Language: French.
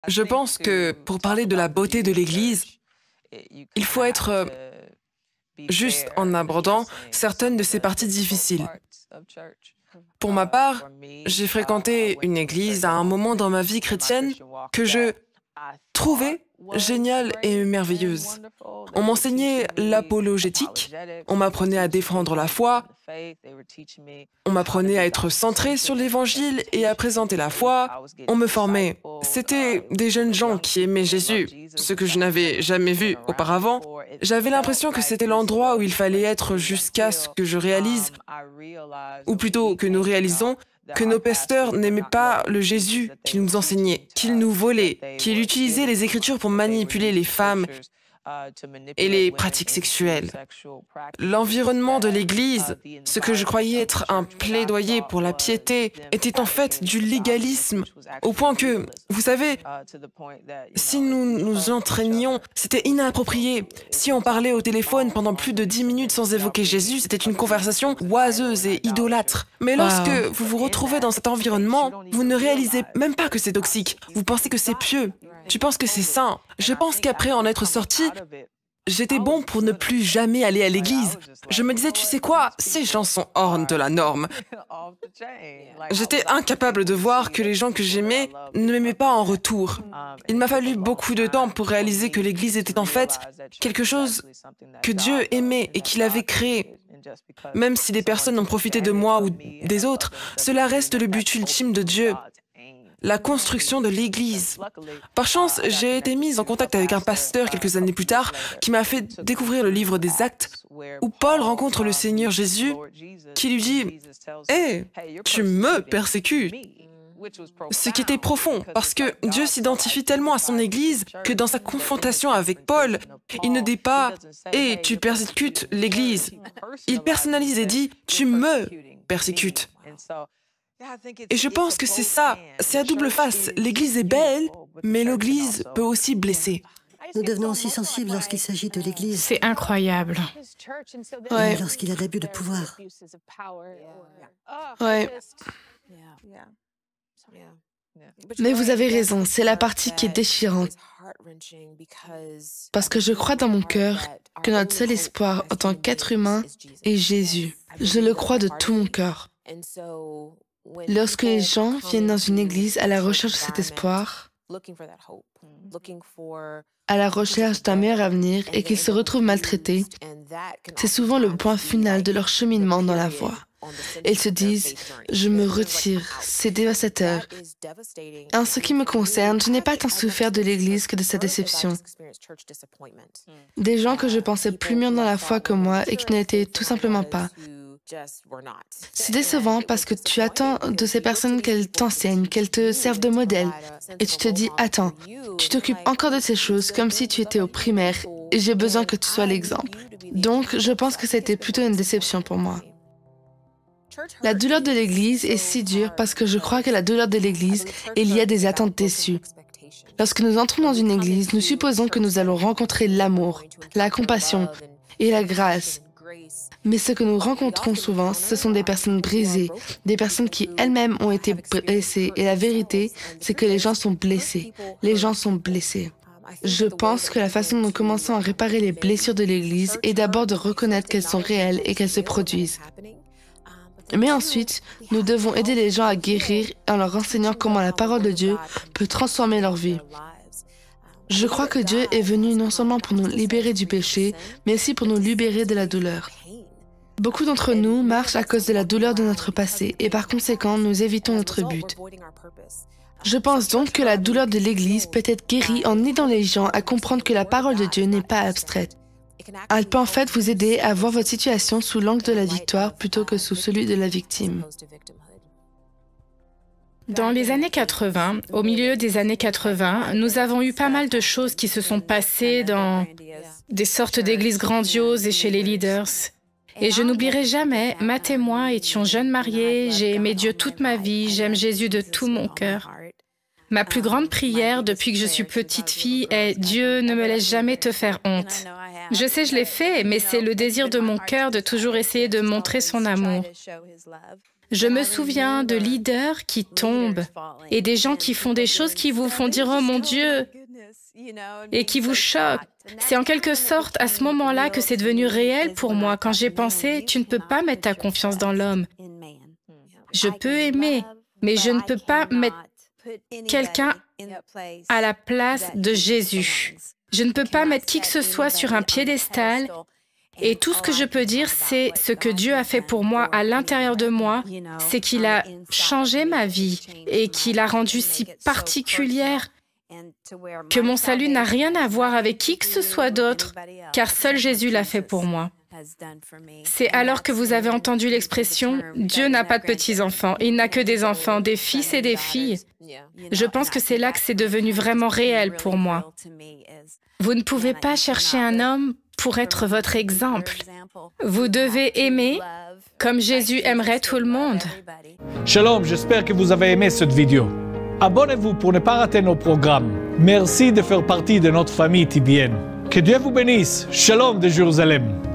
Je pense que pour parler de la beauté de l'Église, il faut être juste en abordant certaines de ses parties difficiles. Pour ma part, j'ai fréquenté une église à un moment dans ma vie chrétienne que je trouvais géniale et merveilleuse. On m'enseignait l'apologétique, on m'apprenait à défendre la foi, on m'apprenait à être centré sur l'évangile et à présenter la foi, on me formait. C'était des jeunes gens qui aimaient Jésus, ce que je n'avais jamais vu auparavant. J'avais l'impression que c'était l'endroit où il fallait être jusqu'à ce que je réalise, ou plutôt que nous réalisons, que nos pasteurs n'aimaient pas le Jésus qu'ils nous enseignaient, qu'ils nous volaient, qu'ils utilisaient les Écritures pour manipuler les femmes et les pratiques sexuelles. L'environnement de l'Église, ce que je croyais être un plaidoyer pour la piété, était en fait du légalisme, au point que, vous savez, si nous nous entraînions, c'était inapproprié. Si on parlait au téléphone pendant plus de 10 minutes sans évoquer Jésus, c'était une conversation oiseuse et idolâtre. Mais lorsque Wow. vous vous retrouvez dans cet environnement, vous ne réalisez même pas que c'est toxique. Vous pensez que c'est pieux. Tu penses que c'est sain. Je pense qu'après en être sorti, j'étais bon pour ne plus jamais aller à l'église. Je me disais, tu sais quoi, ces gens sont hors de la norme. J'étais incapable de voir que les gens que j'aimais ne m'aimaient pas en retour. Il m'a fallu beaucoup de temps pour réaliser que l'église était en fait quelque chose que Dieu aimait et qu'il avait créé. Même si des personnes ont profité de moi ou des autres, cela reste le but ultime de Dieu. La construction de l'Église. Par chance, j'ai été mise en contact avec un pasteur quelques années plus tard qui m'a fait découvrir le livre des Actes où Paul rencontre le Seigneur Jésus qui lui dit « Hé, tu me persécutes !» Ce qui était profond, parce que Dieu s'identifie tellement à son Église que dans sa confrontation avec Paul, il ne dit pas « Hé, tu persécutes l'Église ». Il personnalise et dit « Tu me persécutes ». Et je pense que c'est ça, c'est à double face. L'Église est belle, mais l'Église peut aussi blesser. Nous devenons aussi sensibles lorsqu'il s'agit de l'Église C'est incroyable. Ouais. et lorsqu'il y a d'abus de pouvoir. Ouais. Mais vous avez raison, c'est la partie qui est déchirante. Parce que je crois dans mon cœur que notre seul espoir en tant qu'être humain est Jésus. Je le crois de tout mon cœur. Lorsque les gens viennent dans une église à la recherche de cet espoir, à la recherche d'un meilleur avenir et qu'ils se retrouvent maltraités, c'est souvent le point final de leur cheminement dans la voie. Ils se disent « Je me retire, c'est dévastateur ». En ce qui me concerne, je n'ai pas tant souffert de l'Église que de sa déception. Des gens que je pensais plus mûrs dans la foi que moi et qui ne l'étaient tout simplement pas. C'est décevant parce que tu attends de ces personnes qu'elles t'enseignent, qu'elles te servent de modèle. Et tu te dis, attends, tu t'occupes encore de ces choses comme si tu étais au primaire et j'ai besoin que tu sois l'exemple. Donc, je pense que c'était plutôt une déception pour moi. La douleur de l'Église est si dure parce que je crois que la douleur de l'Église est liée à des attentes déçues. Lorsque nous entrons dans une église, nous supposons que nous allons rencontrer l'amour, la compassion et la grâce. Mais ce que nous rencontrons souvent, ce sont des personnes brisées, des personnes qui elles-mêmes ont été blessées. Et la vérité, c'est que les gens sont blessés. Les gens sont blessés. Je pense que la façon dont nous commençons à réparer les blessures de l'Église est d'abord de reconnaître qu'elles sont réelles et qu'elles se produisent. Mais ensuite, nous devons aider les gens à guérir en leur enseignant comment la parole de Dieu peut transformer leur vie. Je crois que Dieu est venu non seulement pour nous libérer du péché, mais aussi pour nous libérer de la douleur. Beaucoup d'entre nous marchent à cause de la douleur de notre passé et par conséquent, nous évitons notre but. Je pense donc que la douleur de l'Église peut être guérie en aidant les gens à comprendre que la parole de Dieu n'est pas abstraite. Elle peut en fait vous aider à voir votre situation sous l'angle de la victoire plutôt que sous celui de la victime. Dans les années 80, au milieu des années 80, nous avons eu pas mal de choses qui se sont passées dans des sortes d'églises grandioses et chez les leaders. Et je n'oublierai jamais, Matt et moi étions jeunes mariés, j'ai aimé Dieu toute ma vie, j'aime Jésus de tout mon cœur. Ma plus grande prière depuis que je suis petite fille est « Dieu, ne me laisse jamais te faire honte ». Je sais, je l'ai fait, mais c'est le désir de mon cœur de toujours essayer de montrer son amour. Je me souviens de leaders qui tombent et des gens qui font des choses qui vous font dire « Oh mon Dieu !» et qui vous choquent. C'est en quelque sorte à ce moment-là que c'est devenu réel pour moi quand j'ai pensé « Tu ne peux pas mettre ta confiance dans l'homme. Je peux aimer, mais je ne peux pas mettre quelqu'un à la place de Jésus. Je ne peux pas mettre qui que ce soit sur un piédestal. Et tout ce que je peux dire, c'est ce que Dieu a fait pour moi à l'intérieur de moi, c'est qu'il a changé ma vie et qu'il a rendue si particulière que mon salut n'a rien à voir avec qui que ce soit d'autre, car seul Jésus l'a fait pour moi. C'est alors que vous avez entendu l'expression « Dieu n'a pas de petits-enfants, il n'a que des enfants, des fils et des filles ». Je pense que c'est là que c'est devenu vraiment réel pour moi. Vous ne pouvez pas chercher un homme pour être votre exemple. Vous devez aimer comme Jésus aimerait tout le monde. Shalom, j'espère que vous avez aimé cette vidéo. Abonnez-vous pour ne pas rater nos programmes. Merci de faire partie de notre famille TBN. Que Dieu vous bénisse. Shalom de Jérusalem.